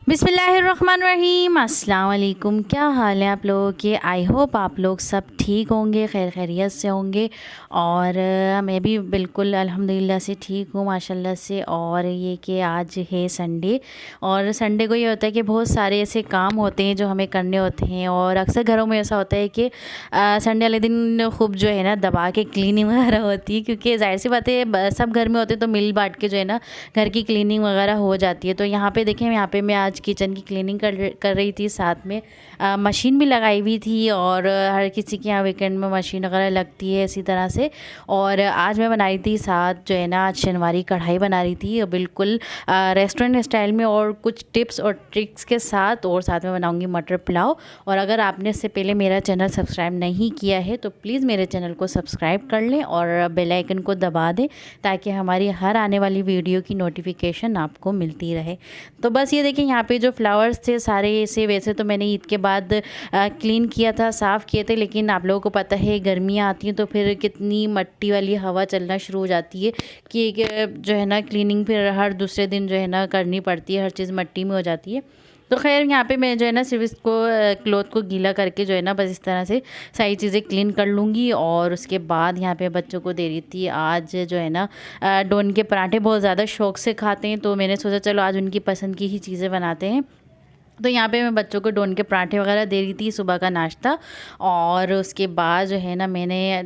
बिस्मिल्लाहिर्रहमानिर्रहीम, अस्सलाम वालेकुम। क्या हाल है आप लोगों के? आई होप आप लोग सब ठीक होंगे, खैर खैरियत से होंगे। और मैं भी बिल्कुल अल्हम्दुलिल्लाह से ठीक हूँ माशाल्लाह से। और ये कि आज है संडे, और संडे को ये होता है कि बहुत सारे ऐसे काम होते हैं जो हमें करने होते हैं। और अक्सर घरों में ऐसा होता है कि संडे वाले दिन खूब जो है ना दबा के क्लीनिंग वगैरह होती है, क्योंकि जाहिर सी बात है सब घर में होते हैं तो मिल बांट के जो है ना घर की क्लीनिंग वगैरह हो जाती है। तो यहाँ पे देखें, यहाँ पे मैं आज किचन की क्लीनिंग कर रही थी, साथ में मशीन भी लगाई हुई थी। और हर किसी के यहाँ वीकेंड में मशीन वगैरह लगती है इसी तरह से। और आज मैं बना रही थी साथ जो है ना, आज शनवारी कढ़ाई बना रही थी बिल्कुल रेस्टोरेंट स्टाइल में, और कुछ टिप्स और ट्रिक्स के साथ। और साथ में बनाऊंगी मटर पुलाव। और अगर आपने इससे पहले मेरा चैनल सब्सक्राइब नहीं किया है तो प्लीज़ मेरे चैनल को सब्सक्राइब कर लें और बेल आइकन को दबा दें, ताकि हमारी हर आने वाली वीडियो की नोटिफिकेशन आपको मिलती रहे। तो बस ये देखिए, यहाँ पे जो फ्लावर्स थे सारे ऐसे, वैसे तो मैंने ईद के बाद क्लीन किया था, साफ़ किए थे, लेकिन आप लोगों को पता है गर्मियाँ आती हैं तो फिर कितनी मट्टी वाली हवा चलना शुरू हो जाती है कि जो है ना क्लीनिंग फिर हर दूसरे दिन जो है ना करनी पड़ती है, हर चीज़ मट्टी में हो जाती है। तो खैर यहाँ पे मैं जो है ना सिर्फ इसको क्लॉथ को गीला करके जो है ना बस इस तरह से सारी चीज़ें क्लीन कर लूँगी। और उसके बाद यहाँ पे बच्चों को दे रही थी आज जो है ना डोन के पराठे बहुत ज़्यादा शौक़ से खाते हैं, तो मैंने सोचा चलो आज उनकी पसंद की ही चीज़ें बनाते हैं। तो यहाँ पे मैं बच्चों को डोन के पराठे वगैरह दे रही थी, सुबह का नाश्ता। और उसके बाद जो है ना मैंने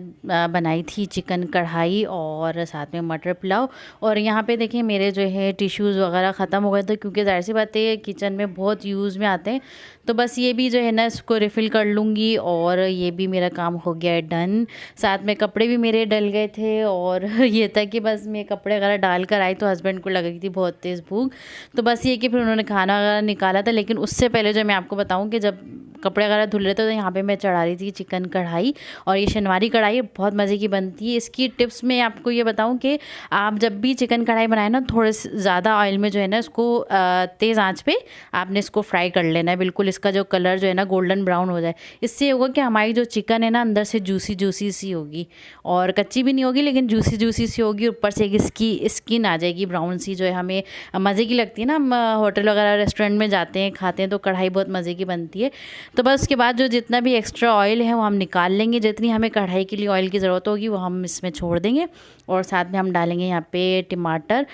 बनाई थी चिकन कढ़ाई और साथ में मटर पुलाव। और यहाँ पे देखिए मेरे जो है टिश्यूज़ वगैरह ख़त्म हो गए थे, क्योंकि ज़ाहिर सी बात है किचन में बहुत यूज़ में आते हैं। तो बस ये भी जो है ना इसको रिफ़िल कर लूँगी, और ये भी मेरा काम हो गया है डन। साथ में कपड़े भी मेरे डल गए थे, और ये था कि बस मैं कपड़े वगैरह डाल कर आई तो हस्बैंड को लग रही थी बहुत तेज़ भूख। तो बस ये कि फिर उन्होंने खाना वगैरह निकाला था। लेकिन उससे पहले जो मैं आपको बताऊं कि जब कपड़े वगैरह धुल रहे थे तो यहाँ पे मैं चढ़ा रही थी चिकन कढ़ाई। और ये शनवारी कढ़ाई बहुत मज़े की बनती है। इसकी टिप्स में आपको ये बताऊं कि आप जब भी चिकन कढ़ाई बनाए ना, थोड़े से ज़्यादा ऑयल में जो है ना इसको तेज़ आंच पे आपने इसको फ्राई कर लेना है, बिल्कुल इसका जो कलर जो है ना गोल्डन ब्राउन हो जाए। इससे ये होगा कि हमारी जो चिकन है ना अंदर से जूसी जूसी सी होगी, और कच्ची भी नहीं होगी लेकिन जूसी जूसी सी होगी। ऊपर से एक इसकी स्किन आ जाएगी ब्राउन सी, जो है हमें मज़े की लगती है ना। हम होटल वगैरह रेस्टोरेंट में जाते हैं खाते हैं तो कढ़ाई बहुत मज़े की बनती है। तो बस उसके बाद जो जितना भी एक्स्ट्रा ऑयल है वो हम निकाल लेंगे, जितनी हमें कढ़ाई के लिए ऑयल की ज़रूरत होगी वो हम इसमें छोड़ देंगे। और साथ में हम डालेंगे यहाँ पे टमाटर।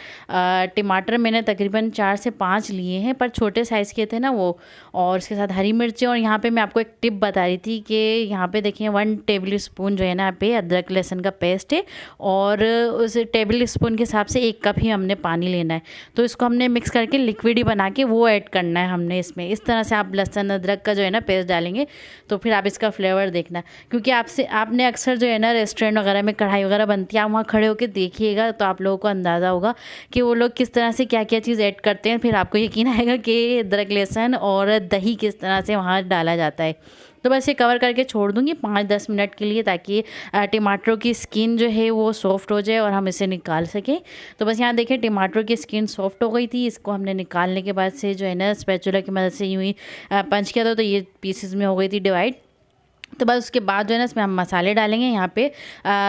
टमाटर मैंने तकरीबन 4 से 5 लिए हैं, पर छोटे साइज़ के थे ना वो। और उसके साथ हरी मिर्चें। और यहाँ पे मैं आपको एक टिप बता रही थी कि यहाँ पे देखिए 1 टेबल स्पून जो है ना यहाँ पे अदरक लहसुन का पेस्ट है, और उस टेबल स्पून के हिसाब से 1 कप ही हमने पानी लेना है। तो इसको हमने मिक्स करके लिक्विड ही बना के वो ऐड करना है हमने इसमें। इस तरह से आप लहसुन अदरक का जो है ना पेस्ट डालेंगे तो फिर आप इसका फ्लेवर देखना, क्योंकि आपने अक्सर जो है ना रेस्टोरेंट वगैरह में कढ़ाई वगैरह बनती है, आप वहाँ खड़े होकर देखिएगा तो आप लोगों को अंदाज़ा होगा कि वो लोग किस तरह से क्या क्या चीज़ ऐड करते हैं। फिर आपको यकीन आएगा कि अदरक लहसुन और दही किस तरह से वहाँ डाला जाता है। तो बस ये कवर करके छोड़ दूँगी 5-10 मिनट के लिए, ताकि टमाटरों की स्किन जो है वो सॉफ़्ट हो जाए और हम इसे निकाल सकें। तो बस यहाँ देखिए टमाटरों की स्किन सॉफ़्ट हो गई थी। इसको हमने निकालने के बाद से जो है ना स्पैचुला की मदद से यूँ ही पंच किया था, तो ये पीसेस में हो गई थी डिवाइड। तो बस उसके बाद जो है ना इसमें हम मसाले डालेंगे। यहाँ पे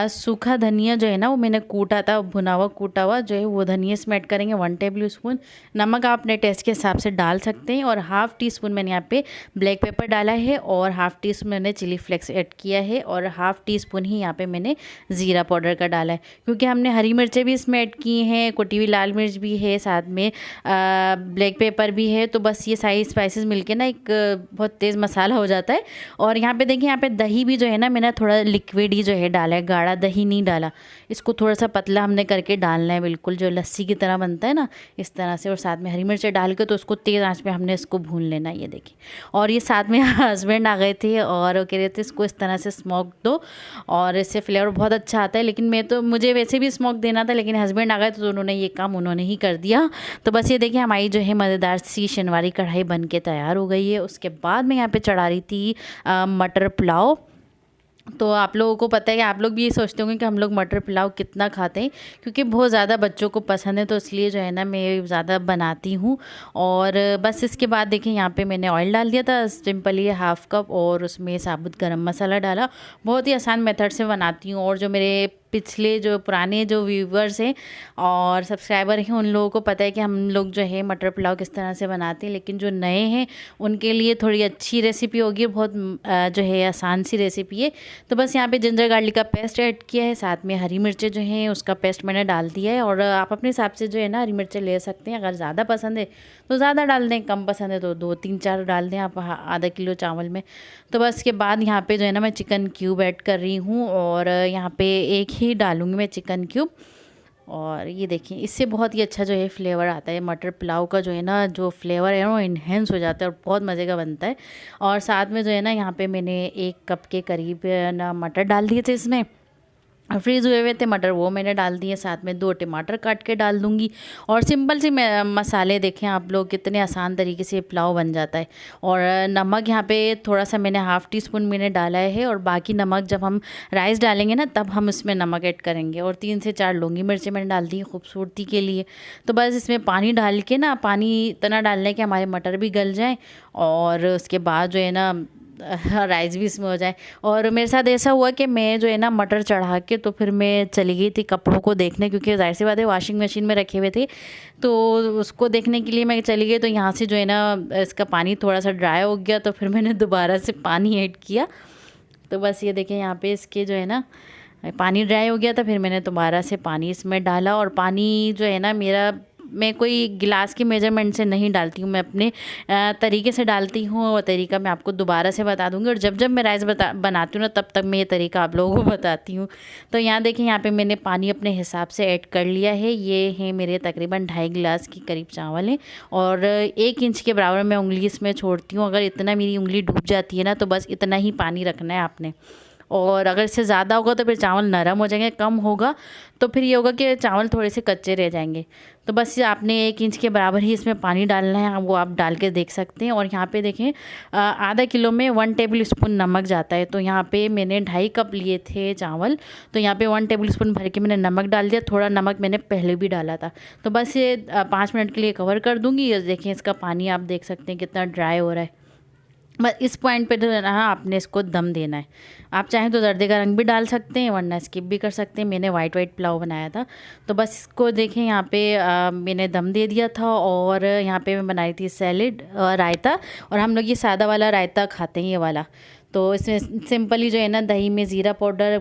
सूखा धनिया जो है ना वो मैंने कूटा था, भुना हुआ कूटा हुआ जो है वो धनिया इसमें ऐड करेंगे 1 टेबल स्पून। नमक आप अपने टेस्ट के हिसाब से डाल सकते हैं। और हाफ़ टी स्पून मैंने यहाँ पे ब्लैक पेपर डाला है, और हाफ़ टी स्पून मैंने चिली फ्लेक्स ऐड किया है, और हाफ़ टी स्पून ही यहाँ पे मैंने ज़ीरा पाउडर का डाला है, क्योंकि हमने हरी मिर्चें भी इसमें ऐड की हैं, कुटी हुई लाल मिर्च भी है, साथ में ब्लैक पेपर भी है। तो बस ये सारी स्पाइसेस मिलके ना एक बहुत तेज़ मसाला हो जाता है। और यहाँ पे देखिए यहाँ पे दही भी जो है ना मैंने थोड़ा लिक्विड ही जो है डाला है, गाढ़ा दही नहीं डाला। इसको थोड़ा सा पतला हमने करके डालना है, बिल्कुल जो लस्सी की तरह बनता है ना इस तरह से। और साथ में हरी मिर्च डाल के तो उसको तेज़ आंच पे हमने इसको भून लेना है, ये देखिए। और ये साथ में हस्बैंड आ गए थे और वो कह रहे थे इसको इस तरह से स्मोक दो, और इससे फ्लेवर बहुत अच्छा आता है। लेकिन मुझे वैसे भी स्मोक देना था, लेकिन हस्बैंड आ गए तो उन्होंने ये काम उन्होंने ही कर दिया। तो बस ये देखिए हमारी जो है मज़ेदार सी शनवारी कढ़ाई बन के तैयार हो गई है। उसके बाद मैं यहाँ पे चढ़ा रही थी मटर पुलाव। तो आप लोगों को पता है कि आप लोग भी ये सोचते होंगे कि हम लोग मटर पुलाव कितना खाते हैं, क्योंकि बहुत ज़्यादा बच्चों को पसंद है, तो इसलिए जो है ना मैं ज़्यादा बनाती हूँ। और बस इसके बाद देखिए यहाँ पे मैंने ऑयल डाल दिया था सिंपली 1/2 कप, और उसमें साबुत गरम मसाला डाला। बहुत ही आसान मेथड से बनाती हूँ। और जो मेरे पिछले जो पुराने जो व्यूवर्स हैं और सब्सक्राइबर हैं उन लोगों को पता है कि हम लोग जो है मटर पुलाव किस तरह से बनाते हैं, लेकिन जो नए हैं उनके लिए थोड़ी अच्छी रेसिपी होगी, बहुत जो है आसान सी रेसिपी है। तो बस यहाँ पे जिंजर गार्लिक का पेस्ट ऐड किया है, साथ में हरी मिर्चें जो हैं उसका पेस्ट मैंने डाल दिया है। और आप अपने हिसाब से जो है ना हरी मिर्चें ले सकते हैं, अगर ज़्यादा पसंद है तो ज़्यादा डाल दें, कम पसंद है तो 2-3-4 डाल दें आप आधा किलो चावल में। तो बस के बाद यहाँ पे जो है ना मैं चिकन क्यूब ऐड कर रही हूँ, और यहाँ पे एक ही डालूँगी मैं चिकन क्यूब। और ये देखिए इससे बहुत ही अच्छा जो है फ्लेवर आता है, मटर पुलाव का जो है ना जो फ्लेवर है वो इन्हेंस हो जाता है और बहुत मज़े का बनता है। और साथ में जो है ना यहाँ पे मैंने 1 कप के करीब ना मटर डाल दिए थे इसमें, फ्रीज़ हुए हुए थे मटर, वो मैंने डाल दिए। साथ में 2 टमाटर काट के डाल दूँगी। और सिंपल सी मसाले देखें आप लोग कितने आसान तरीके से पुलाव बन जाता है। और नमक यहाँ पे थोड़ा सा मैंने ½ टी स्पून मैंने डाला है, और बाकी नमक जब हम राइस डालेंगे ना तब हम इसमें नमक ऐड करेंगे। और 3 से 4 लौंगी मिर्चें मैंने डाल दी खूबसूरती के लिए। तो बस इसमें पानी डाल के ना, पानी इतना डालना है कि हमारे मटर भी गल जाएँ और उसके बाद जो है ना राइस भी इसमें हो जाए। और मेरे साथ ऐसा हुआ कि मैं जो है ना मटर चढ़ा के तो फिर मैं चली गई थी कपड़ों को देखने, क्योंकि ज़ाहिर सी बात है वॉशिंग मशीन में रखे हुए थे, तो उसको देखने के लिए मैं चली गई। तो यहाँ से जो है ना इसका पानी थोड़ा सा ड्राई हो गया, तो फिर मैंने दोबारा से पानी ऐड किया। तो बस ये देखें यहाँ पे इसके जो है ना पानी ड्राई हो गया था, फिर मैंने दोबारा से पानी इसमें डाला। और पानी जो है ना मेरा, मैं कोई गिलास की मेजरमेंट से नहीं डालती हूँ, मैं अपने तरीके से डालती हूँ। और तरीका मैं आपको दोबारा से बता दूँगी, और जब जब मैं राइस बनाती हूँ ना तब तक मैं ये तरीका आप लोगों को बताती हूँ। तो यहाँ देखें यहाँ पे मैंने पानी अपने हिसाब से ऐड कर लिया है। ये है मेरे तकरीबन 2.5 गिलास के करीब चावल हैं, और 1 इंच के बराबर मैं उंगली इसमें छोड़ती हूँ। अगर इतना मेरी उंगली डूब जाती है ना तो बस इतना ही पानी रखना है आपने। और अगर इससे ज़्यादा होगा तो फिर चावल नरम हो जाएंगे, कम होगा तो फिर ये होगा कि चावल थोड़े से कच्चे रह जाएंगे। तो बस आपने 1 इंच के बराबर ही इसमें पानी डालना है, वो आप डाल के देख सकते हैं। और यहाँ पे देखें आधा किलो में 1 टेबल स्पून नमक जाता है। तो यहाँ पे मैंने 2.5 कप लिए थे चावल, तो यहाँ पे 1 टेबल स्पून भर के मैंने नमक डाल दिया। थोड़ा नमक मैंने पहले भी डाला था। तो बस ये 5 मिनट के लिए कवर कर दूँगी। देखें इसका पानी आप देख सकते हैं कितना ड्राई हो रहा है। बस इस पॉइंट पे तो है ना आपने इसको दम देना है। आप चाहें तो जर्दे का रंग भी डाल सकते हैं, वरना स्किप भी कर सकते हैं। मैंने वाइट पुलाव बनाया था। तो बस इसको देखें यहाँ पे मैंने दम दे दिया था। और यहाँ पे मैं बनाई थी सैलेड, रायता। और हम लोग ये सादा वाला रायता खाते हैं, ये वाला। तो इसमें सिंपली जो है ना दही में ज़ीरा पाउडर,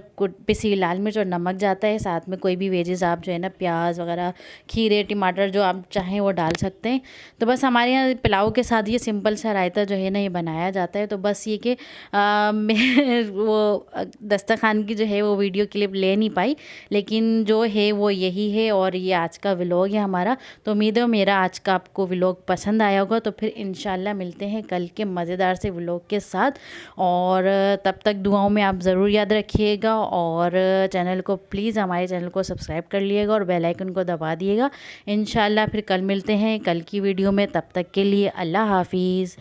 पिसी लाल मिर्च और नमक जाता है। साथ में कोई भी वेजेस आप जो है ना प्याज वगैरह, खीरे, टमाटर जो आप चाहें वो डाल सकते हैं। तो बस हमारे यहाँ पुलाव के साथ ये सिंपल सा रायता जो है ना ये बनाया जाता है। तो बस ये कि मैं वो दस्तरखान की जो है वो वीडियो क्लिप ले नहीं पाई, लेकिन जो है वो यही है। और ये आज का व्लॉग है हमारा। तो उम्मीद है मेरा आज का आपको व्लॉग पसंद आया होगा। तो फिर इंशाल्लाह मिलते हैं कल के मज़ेदार से व्लॉग के साथ। और तब तक दुआओं में आप ज़रूर याद रखिएगा। और चैनल को प्लीज़, हमारे चैनल को सब्सक्राइब कर लिएगा और बेल आइकन को दबा दिएगा। इंशाल्लाह फिर कल मिलते हैं कल की वीडियो में। तब तक के लिए अल्लाह हाफिज़।